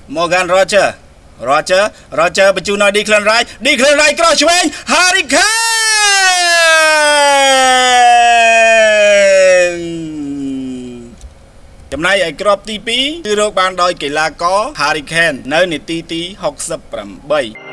Morgan Roger បញ្ជូនឲ្យ Declan Rice ក្រោយឆ្វេង Harry Kane ចំណែកឯគ្រាប់ទី2គឺរកបានដោយកីឡាករ Harry Kane នៅនាទីទី68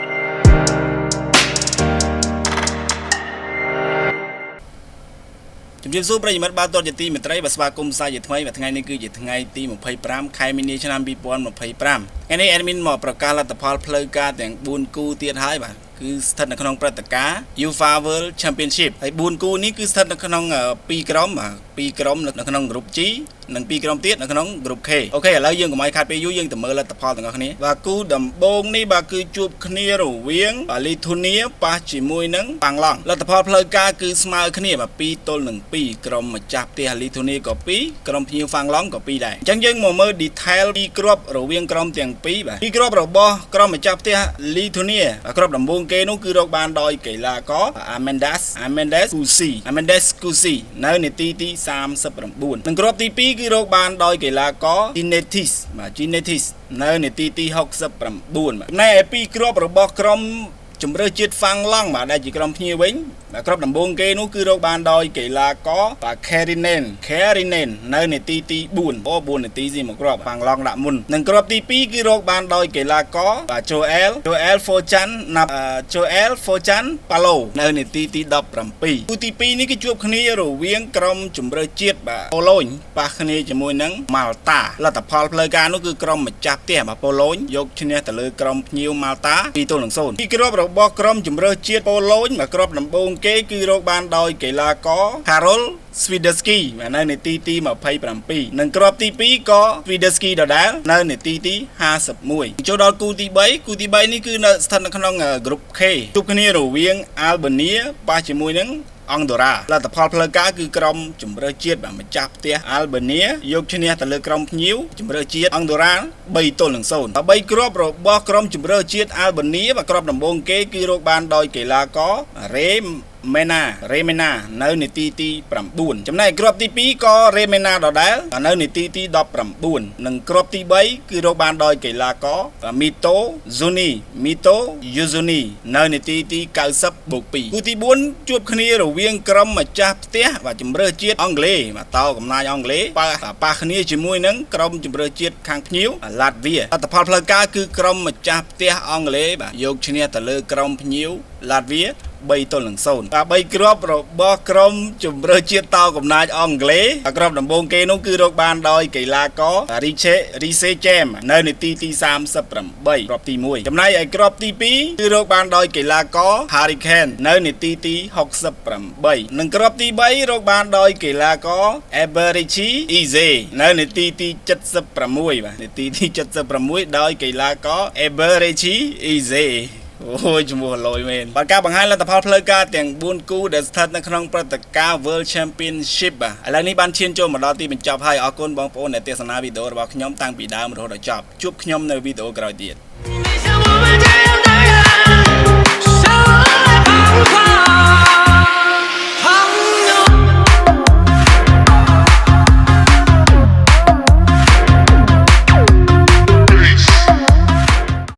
ជំរាបសួរប្រិយមិត្តបាទតរជាទីមេត្រីបាទស្វាគមន៍សាជាថ្មីបាទថ្ងៃនេះគឺជាថ្ងៃទី25ខែមីនាឆ្នាំ2025ថ្ងៃនេះ admin មកប្រកាសលទ្ធផលផ្លូវការទាំង4គូទៀតហើយបាទគឺស្ថិតនៅក្នុងព្រឹត្តិការណ៍ UEFA World Championship ហើយ4គូនេះគឺស្ថិតនៅក្នុង2ក្រុមបាទ2ក្រុមនៅក្នុង Group G និង2ក្រុមទៀតនៅក្នុង Group K អូខេឥឡូវយើងកុំឲ្យខាត់ពេលយូរយើងទៅមើលលទ្ធផលទាំងអស់គ្នាបាទគូដំបូងនេះបាទគឺជួបគ្នារវាងលីធូនីប៉ះជាមួយនឹងប៉ាំងឡង់លទ្ធផលផ្លូវការគឺស្មើគ្នាបាទ2-2ក្រុមម្ចាស់ផ្ទះលីធូនីក៏2ក្រុមភ្ញៀវប៉ាំងឡង់ក៏2ដែរអញ្ចឹងយើងមកមើល detail ពីគ្រាប់រវាងក្រុមទាំងពីរបាទពីគ្រាប់របស់ក្រុមម្ចាស់ផ្ទះលីធូនីគ្រាប់ដំបូងគេនោះគឺរកបានដោយកីឡាករ Amandas Kusi នៅនាទីទី39និងគ្រាប់ទី2គឺរកបានដោយកីឡាករ Genetis នៅនាទីទី69ចំណែកឯពីគ្រាប់របស់ក្រុមជម្រើសជាតិហ្វាំងឡង់បាទដែលជាក្រុមភ្ញៀវវិញបាទគ្រាប់ដំបូងគេនោះគឺរកបានដោយកីឡាករបាទ Carinen នៅនាទីទី4នាទីស៊ីមកគ្រាប់ហ្វាំងឡង់ដាក់មុននិងគ្រាប់ទី2គឺរកបានដោយកីឡាករបាទ Joel Forjan Palo នៅនាទីទី17គូទី2នេះគឺជួបគ្នារវាងក្រុមជម្រើសជាតិបាទប៉ូឡូញប៉ះគ្នាជាមួយនឹងម៉ាល់តាលទ្ធផលផ្លូវការនោះគឺក្រុមម្ចាស់ផ្ទះបាទប៉ូឡូញយកឈ្នះទៅលើក្រុមភ្ញៀវម៉ាល់តា2-0ពីគ្រាប់របស់ក្រុមជម្រើសជាតិប៉ូឡូញបាទគ្រាប់ដំបូងគេគឺរកបានដោយកីឡាករ Karol Swiderski នៅនាទីទី27និងគ្រាប់ទី2ក៏ Swiderski ដដែលនៅនាទីទី51ចូលដល់គូទី3នេះគឺនៅស្ថិតនៅក្នុង Group K ជួបគ្នារវាង Albania ប៉ះជាមួយនឹងអង្គតរ៉ាលទ្ធផលផ្លូវការគឺក្រុមជម្រើសជាតិបាទម្ចាស់ផ្ទះ Albania យកឈ្នះទៅលើក្រុមភ្ញៀវជម្រើសជាតិអង្គតរ៉ា3-0ដើម្បីគ្រាប់របស់ក្រុមជម្រើសជាតិ Albania បាទគ្រាប់ដំបូងគេគឺរកបានដោយកីឡាករ Remena នៅនាទីទី9ចំណែកគ្រាប់ទី2ក៏ Remena ដដែលនៅនាទីទី19និងគ្រាប់ទី3គឺរកបានដោយកីឡាករ Mito Yuzuni នៅនាទីទី90+2គូទី4ជួបគ្នារវាងក្រុមម្ចាស់ផ្ទះបាទជម្រើសជាតិអង់គ្លេសបាទតោកំណាចអង់គ្លេសប៉ះគ្នាជាមួយនឹងក្រុមជម្រើសជាតិខាងភ្ញៀវឡាតវីលទ្ធផលផ្លូវការគឺក្រុមម្ចាស់ផ្ទះអង់គ្លេសបាទយកឈ្នះទៅលើក្រុមភ្ញៀវឡាតវី3-0បាទ3គ្រាប់របស់ក្រុមជម្រើសជាតិតោកំណាចអង់គ្លេសគ្រាប់ដំបូងគេនោះគឺរកបានដោយកីឡាករ Rice James នៅនាទីទី38គ្រាប់ទី1ចំណែកឯគ្រាប់ទី2គឺរកបានដោយកីឡាករ Harry Kane នៅនាទីទី68និងគ្រាប់ទី3រកបានដោយកីឡាករ Eberechi Eze នៅនាទីទី76បាទនាទីទី76ដោយកីឡាករ Eberechi Ezeអូយជាមួយលយមែនបាទការបង្ហាញលទ្ធផលផ្លូវការទាំង4គូដែលស្ថិតនៅក្នុងព្រឹត្តិការណ៍ World Championship បាទឥឡូវនេះបានឈានចូលមកដល់ទីបញ្ចប់ហើយអរគុណបងប្អូនដែលទស្សនាវីដេអូរបស់ខ្ញុំតាំងពីដើមរហូតដល់ចប់ជួបខ្ញុំនៅវីដេអូក្រោយទៀត